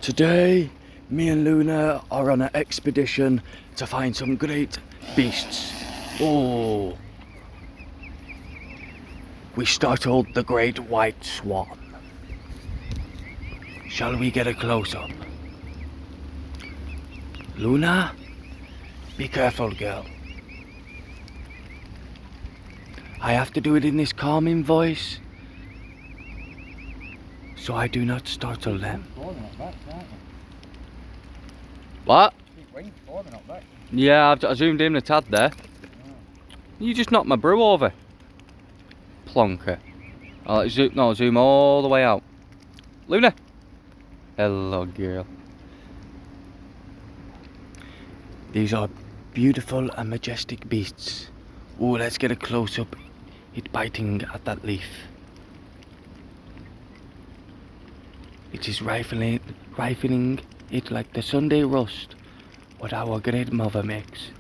Today, me and Luna are on an expedition to find some great beasts. Oh, we startled the great white swan. Shall we get a close-up? Luna, be careful, girl. I have to do it in this calming voice, so I do not startle them. What? Yeah, I zoomed in a tad there. You just knocked my brew over. Plonker. I'll zoom all the way out. Luna! Hello, girl. These are beautiful and majestic beasts. Oh, let's get a close-up. It biting at that leaf. It is rifling it like the Sunday roast what our great mother makes.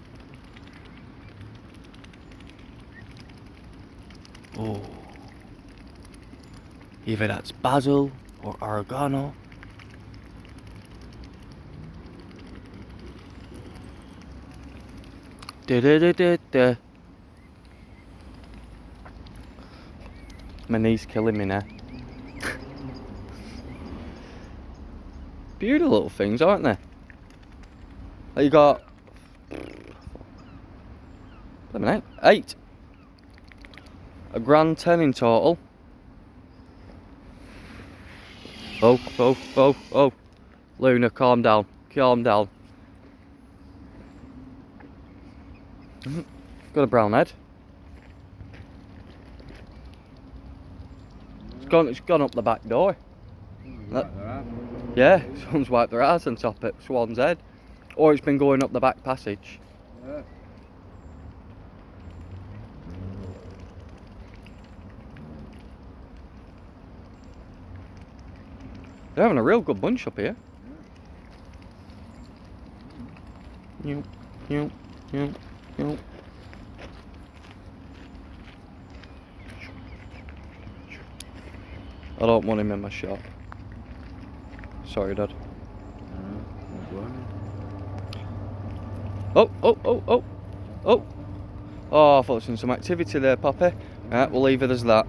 Oh, either that's basil or oregano. Da da da da da. My knee's killing me now. Beautiful little things, aren't they? You got 8. A grand 10 in total. Oh. Luna, calm down. Calm down. Got a brown head. It's gone up the back door. Yeah, someone's wiped their ass on top of Swan's head. Or it's been going up the back passage. Yeah. They're having a real good bunch up here. Yeah. I don't want him in my shop. Sorry, Dad. Oh, I thought there was some activity there, Poppy. Right, we'll leave it as that.